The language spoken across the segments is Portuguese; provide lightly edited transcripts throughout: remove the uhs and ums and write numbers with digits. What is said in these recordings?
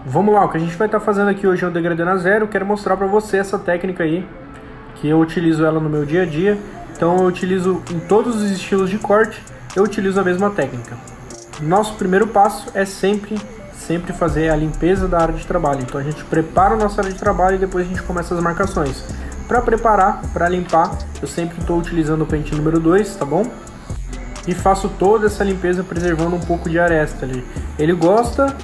Vamos lá, o que a gente vai estar fazendo aqui hoje é o degradê na zero. Eu quero mostrar para você essa técnica aí, que eu utilizo ela no meu dia a dia. Então eu utilizo em todos os estilos de corte, eu utilizo a mesma técnica. Nosso primeiro passo é sempre fazer a limpeza da área de trabalho. Então a gente prepara a nossa área de trabalho e depois a gente começa as marcações. Para preparar, para limpar, eu sempre estou utilizando o pente número 2, tá bom? E faço toda essa limpeza preservando um pouco de aresta ali. Ele gosta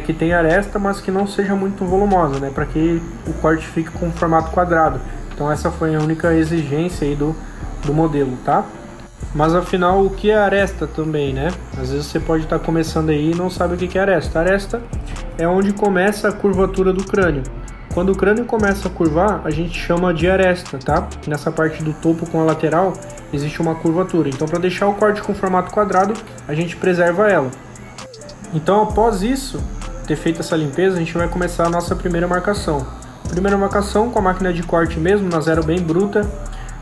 que tenha aresta, mas que não seja muito volumosa, né? Para que o corte fique com formato quadrado. Então essa foi a única exigência aí do modelo, tá? Mas afinal, o que é aresta também, né? Às vezes você pode estar começando aí e não sabe o que é aresta. Aresta é onde começa a curvatura do crânio. Quando o crânio começa a curvar, a gente chama de aresta, tá? Nessa parte do topo com a lateral, existe uma curvatura. Então, para deixar o corte com formato quadrado, a gente preserva ela. Então, após isso, ter feito essa limpeza, a gente vai começar a nossa primeira marcação. Primeira marcação com a máquina de corte mesmo, na zero bem bruta,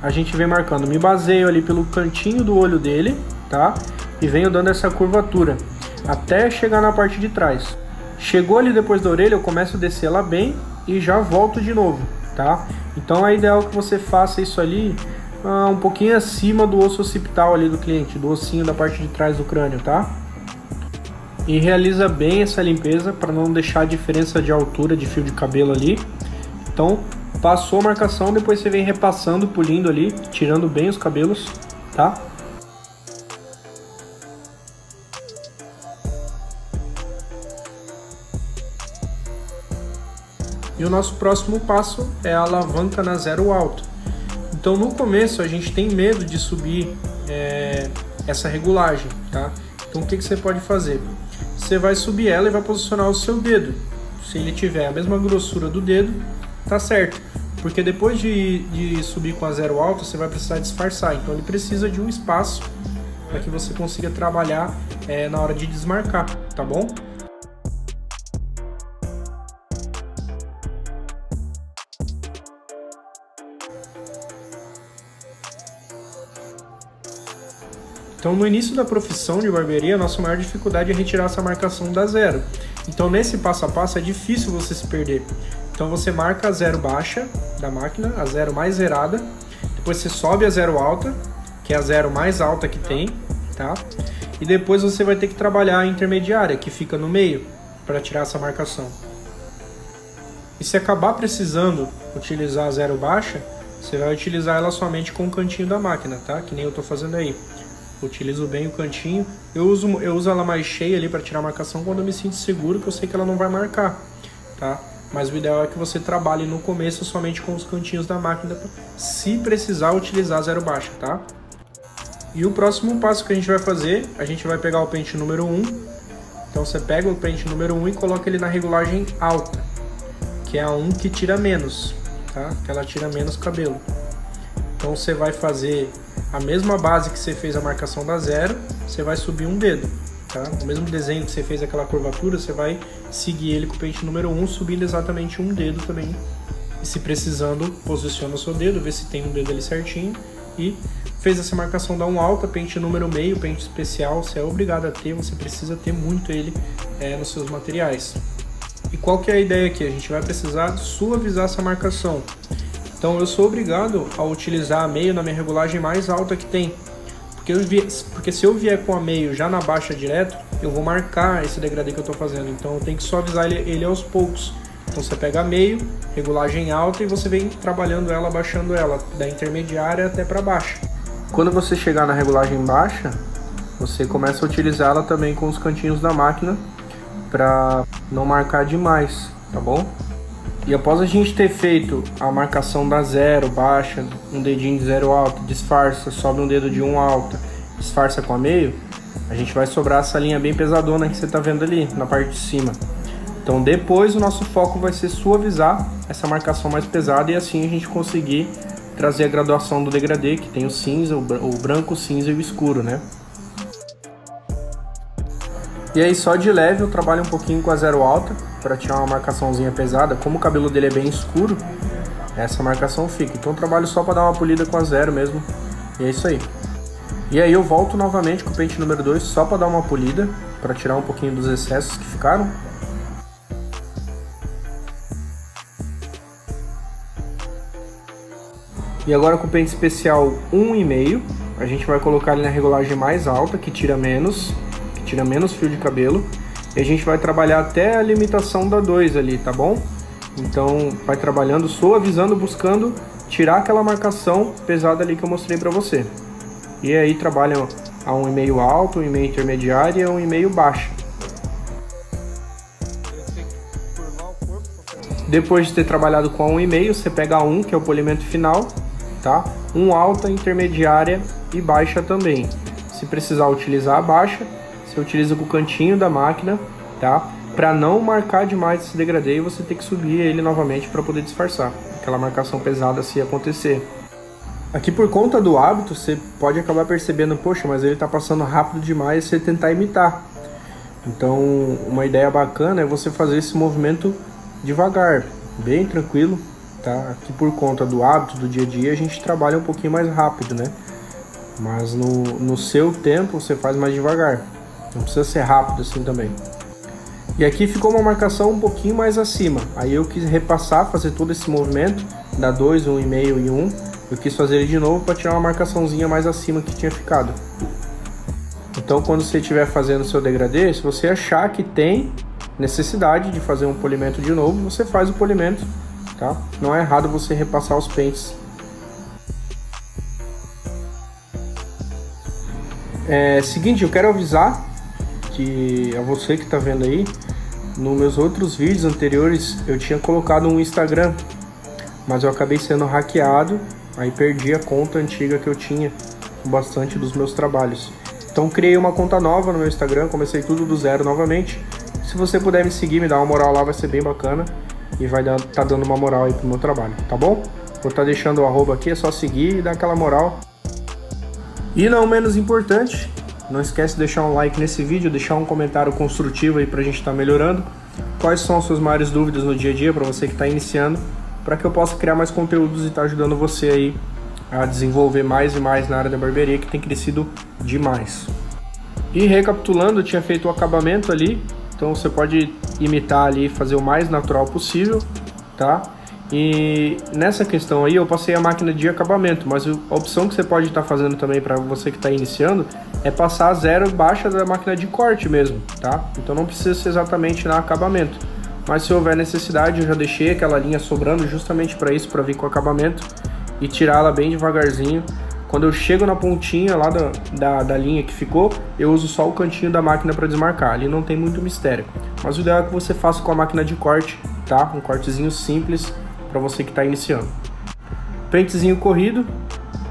a gente vem marcando. Me baseio ali pelo cantinho do olho dele, tá? E venho dando essa curvatura, até chegar na parte de trás. Chegou ali depois da orelha, eu começo a descer ela bem e já volto de novo, tá? Então é ideal que você faça isso ali um pouquinho acima do osso occipital ali do cliente, do ossinho da parte de trás do crânio, tá? E realiza bem essa limpeza para não deixar a diferença de altura de fio de cabelo ali. Então, passou a marcação, depois você vem repassando, pulindo ali, tirando bem os cabelos, tá? E o nosso próximo passo é a alavanca na zero alto. Então, no começo, a gente tem medo de subir essa regulagem, tá? Então, o que você pode fazer? Você vai subir ela e vai posicionar o seu dedo. Se ele tiver a mesma grossura do dedo, tá certo. Porque depois de subir com a zero alta, você vai precisar disfarçar. Então, ele precisa de um espaço para que você consiga trabalhar na hora de desmarcar, tá bom? Então, no início da profissão de barbearia, a nossa maior dificuldade é retirar essa marcação da zero. Então, nesse passo a passo, é difícil você se perder. Então, você marca a zero baixa da máquina, a zero mais zerada. Depois, você sobe a zero alta, que é a zero mais alta que tem, tá? E depois, você vai ter que trabalhar a intermediária, que fica no meio, para tirar essa marcação. E se acabar precisando utilizar a zero baixa, você vai utilizar ela somente com o cantinho da máquina, tá? Que nem eu estou fazendo aí. Utilizo bem o cantinho, eu uso ela mais cheia ali para tirar a marcação quando eu me sinto seguro, que eu sei que ela não vai marcar, tá? Mas o ideal é que você trabalhe no começo somente com os cantinhos da máquina, se precisar utilizar zero baixa, tá? E o próximo passo que a gente vai fazer, a gente vai pegar o pente número 1, então você pega o pente número 1 e coloca ele na regulagem alta, que é a 1 que tira menos, tá? Que ela tira menos cabelo. Então você vai fazer a mesma base que você fez a marcação da zero, você vai subir um dedo, tá? O mesmo desenho que você fez aquela curvatura, você vai seguir ele com o pente número 1, subindo exatamente um dedo também. E se precisando, posiciona o seu dedo, vê se tem um dedo ali certinho. E fez essa marcação da 1 alta, pente número meio, pente especial, você é obrigado a ter, você precisa ter muito ele nos seus materiais. E qual que é a ideia aqui? A gente vai precisar suavizar essa marcação. Então eu sou obrigado a utilizar a meio na minha regulagem mais alta que tem. Porque se eu vier com a meio já na baixa direto, eu vou marcar esse degradê que eu estou fazendo. Então eu tenho que suavizar ele aos poucos. Então você pega a meio, regulagem alta e você vem trabalhando ela, baixando ela, da intermediária até para baixa. Quando você chegar na regulagem baixa, você começa a utilizá-la também com os cantinhos da máquina para não marcar demais, tá bom? E após a gente ter feito a marcação da zero baixa, um dedinho de zero alta, disfarça, sobe um dedo de 1 alta, disfarça com a meio, a gente vai sobrar essa linha bem pesadona que você está vendo ali na parte de cima. Então depois o nosso foco vai ser suavizar essa marcação mais pesada e assim a gente conseguir trazer a graduação do degradê, que tem o cinza, o branco, o cinza e o escuro, né? E aí só de leve eu trabalho um pouquinho com a zero alta para tirar uma marcaçãozinha pesada. Como o cabelo dele é bem escuro, essa marcação fica. Então eu trabalho só para dar uma polida com a zero mesmo. E é isso aí. E aí eu volto novamente com o pente número 2 só para dar uma polida, para tirar um pouquinho dos excessos que ficaram. E agora com o pente especial 1,5, a gente vai colocar ele na regulagem mais alta, que tira menos fio de cabelo. E a gente vai trabalhar até a limitação da 2 ali, tá bom? Então vai trabalhando, suavizando, buscando tirar aquela marcação pesada ali que eu mostrei pra você. E aí trabalham a 1,5 alto, 1,5 intermediário e a 1,5 baixa. Depois de ter trabalhado com a 1,5, você pega a 1, que é o polimento final, tá? 1 alta, intermediária e baixa também. Se precisar utilizar a baixa, você utiliza com o cantinho da máquina, tá? Para não marcar demais esse degradê, você tem que subir ele novamente para poder disfarçar aquela marcação pesada se acontecer. Aqui por conta do hábito, você pode acabar percebendo, poxa, mas ele tá passando rápido demais, você tentar imitar. Então, uma ideia bacana é você fazer esse movimento devagar, bem tranquilo, tá? Aqui por conta do hábito do dia a dia, a gente trabalha um pouquinho mais rápido, né? Mas no seu tempo, você faz mais devagar. Não precisa ser rápido assim também. E aqui ficou uma marcação um pouquinho mais acima. Aí eu quis repassar, fazer todo esse movimento, da 2, 1,5 e 1. Eu quis fazer ele de novo para tirar uma marcaçãozinha mais acima que tinha ficado. Então quando você estiver fazendo o seu degradê, se você achar que tem necessidade de fazer um polimento de novo, você faz o polimento, tá? Não é errado você repassar os pentes. Seguinte, eu quero avisar que a você que está vendo aí, nos meus outros vídeos anteriores eu tinha colocado um Instagram, mas eu acabei sendo hackeado, aí perdi a conta antiga que eu tinha com bastante dos meus trabalhos. Então criei uma conta nova no meu Instagram, comecei tudo do zero novamente. Se você puder me seguir, me dar uma moral lá, vai ser bem bacana e vai tá dando uma moral aí pro meu trabalho, tá bom? Vou estar deixando o arroba aqui, é só seguir e dar aquela moral. E não menos importante, não esquece de deixar um like nesse vídeo, deixar um comentário construtivo aí pra gente estar melhorando. Quais são as suas maiores dúvidas no dia a dia para você que está iniciando, para que eu possa criar mais conteúdos e estar ajudando você aí a desenvolver mais e mais na área da barbearia, que tem crescido demais. E recapitulando, eu tinha feito o acabamento ali, então você pode imitar ali, fazer o mais natural possível, tá? E nessa questão aí eu passei a máquina de acabamento, mas a opção que você pode estar fazendo também para você que está iniciando é passar a 0 baixa da máquina de corte mesmo, tá? Então não precisa ser exatamente na acabamento, mas se houver necessidade eu já deixei aquela linha sobrando justamente para isso, para vir com o acabamento e tirá-la bem devagarzinho. Quando eu chego na pontinha lá da linha que ficou, eu uso só o cantinho da máquina para desmarcar, ali não tem muito mistério. Mas o ideal é que você faça com a máquina de corte, tá? Um cortezinho simples para você que está iniciando. Pentezinho corrido,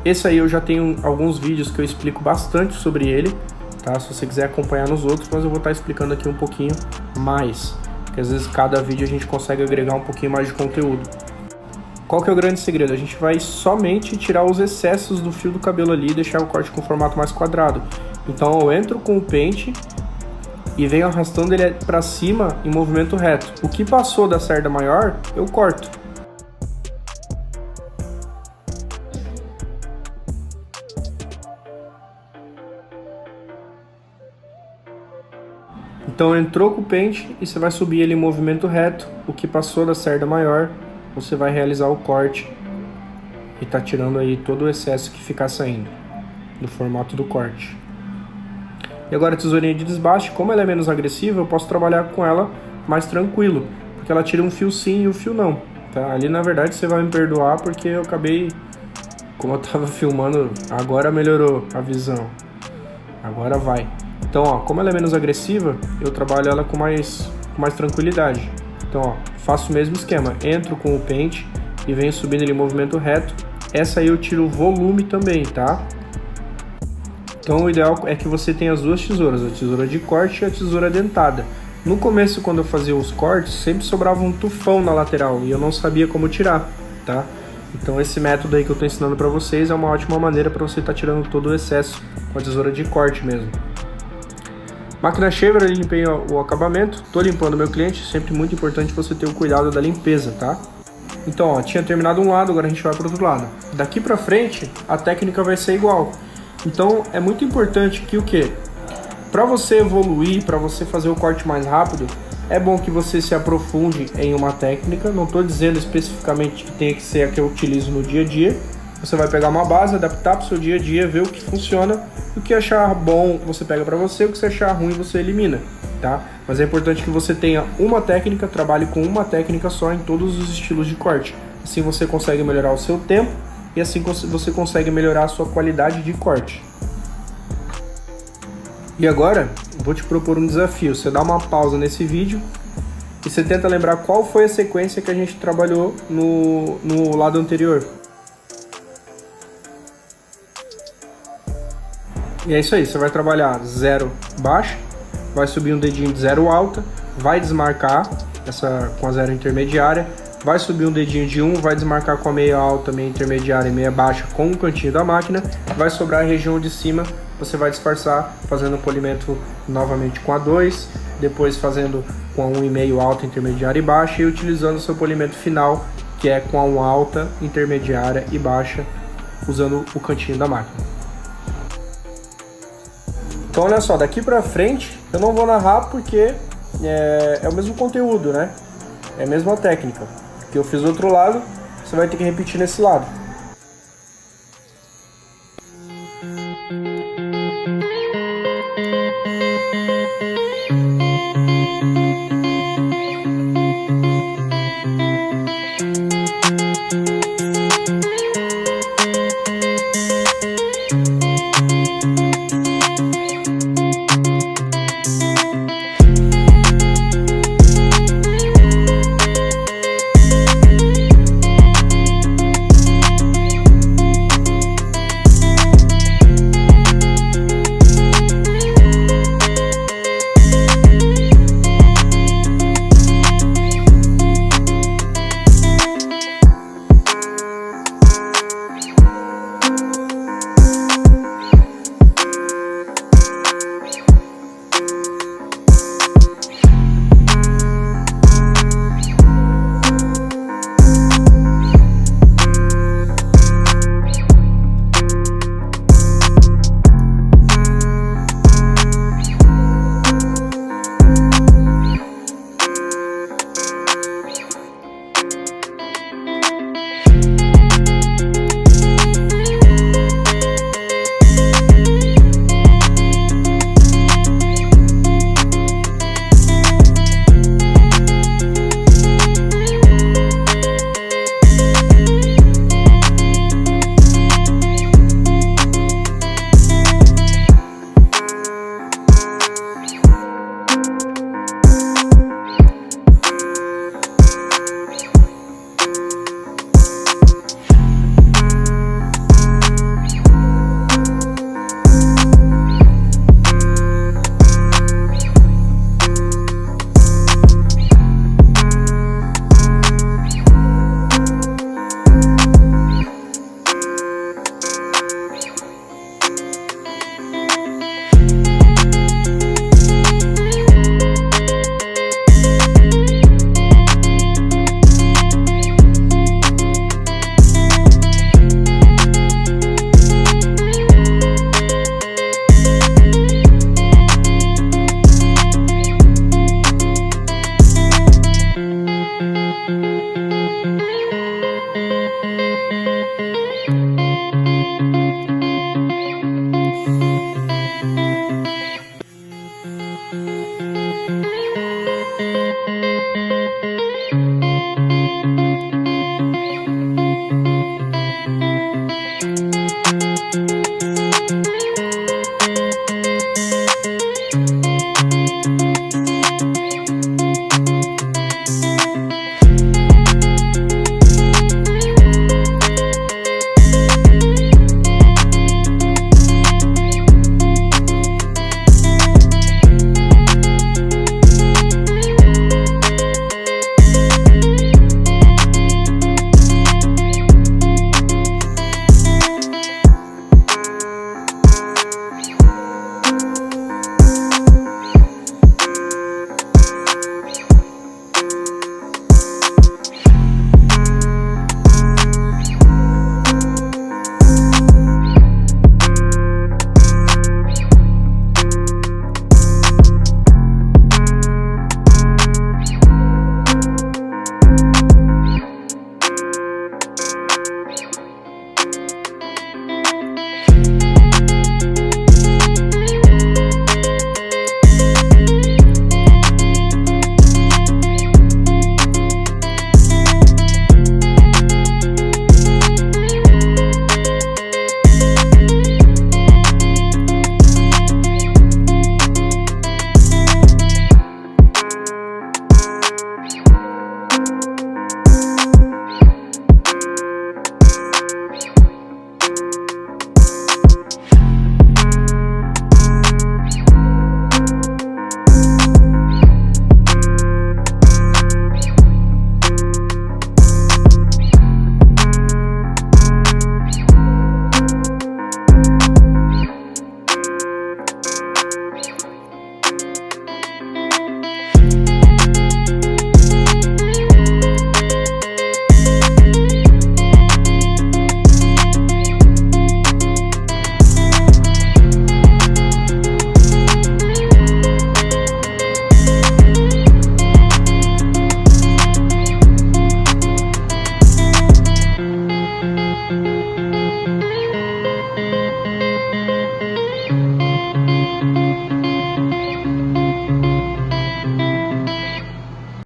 esse aí eu já tenho alguns vídeos que eu explico bastante sobre ele, tá? Se você quiser acompanhar nos outros, mas eu vou estar explicando aqui um pouquinho mais, porque às vezes cada vídeo a gente consegue agregar um pouquinho mais de conteúdo. Qual que é o grande segredo? A gente vai somente tirar os excessos do fio do cabelo ali e deixar o corte com formato mais quadrado. Então eu entro com o pente e venho arrastando ele para cima em movimento reto. O que passou da cerda maior, eu corto. Então entrou com o pente e você vai subir ele em movimento reto. O que passou da cerda maior, você vai realizar o corte e tá tirando aí todo o excesso que ficar saindo do formato do corte. E agora a tesourinha de desbaste, como ela é menos agressiva, eu posso trabalhar com ela mais tranquilo, porque ela tira um fio sim e um fio não, tá? Ali na verdade você vai me perdoar porque eu acabei, como eu tava filmando, agora melhorou a visão, agora vai. Então ó, como ela é menos agressiva, eu trabalho ela com mais tranquilidade. Então ó, faço o mesmo esquema, entro com o pente e venho subindo ele em movimento reto. Essa aí eu tiro o volume também, tá? Então o ideal é que você tenha as duas tesouras, a tesoura de corte e a tesoura dentada. No começo, quando eu fazia os cortes, sempre sobrava um tufão na lateral e eu não sabia como tirar, tá? Então esse método aí que eu estou ensinando para vocês é uma ótima maneira para você estar tirando todo o excesso com a tesoura de corte mesmo. Máquina shaver, eu limpei o acabamento, tô limpando meu cliente, sempre muito importante você ter o cuidado da limpeza, tá? Então, ó, tinha terminado um lado, agora a gente vai para o outro lado. Daqui para frente, a técnica vai ser igual. Então, é muito importante que o quê? Para você evoluir, para você fazer o corte mais rápido, é bom que você se aprofunde em uma técnica. Não estou dizendo especificamente que tenha que ser a que eu utilizo no dia a dia, Você vai pegar uma base, adaptar para o seu dia a dia, ver o que funciona, o que achar bom você pega para você, o que você achar ruim você elimina, tá? Mas é importante que você tenha uma técnica, trabalhe com uma técnica só em todos os estilos de corte. Assim você consegue melhorar o seu tempo e assim você consegue melhorar a sua qualidade de corte. E agora, vou te propor um desafio. Você dá uma pausa nesse vídeo e você tenta lembrar qual foi a sequência que a gente trabalhou no lado anterior. E é isso aí, você vai trabalhar 0 baixa, vai subir um dedinho de 0 alta, vai desmarcar com a 0 intermediária, vai subir um dedinho de 1, vai desmarcar com a meia alta, meia intermediária e meia baixa com o cantinho da máquina, vai sobrar a região de cima, você vai disfarçar fazendo o polimento novamente com a 2, depois fazendo com a 1,5 alta, intermediária e baixa e utilizando o seu polimento final, que é com a 1 alta, intermediária e baixa, usando o cantinho da máquina. Então olha só, daqui pra frente eu não vou narrar porque é o mesmo conteúdo, né? É a mesma técnica. Que eu fiz do outro lado, você vai ter que repetir nesse lado.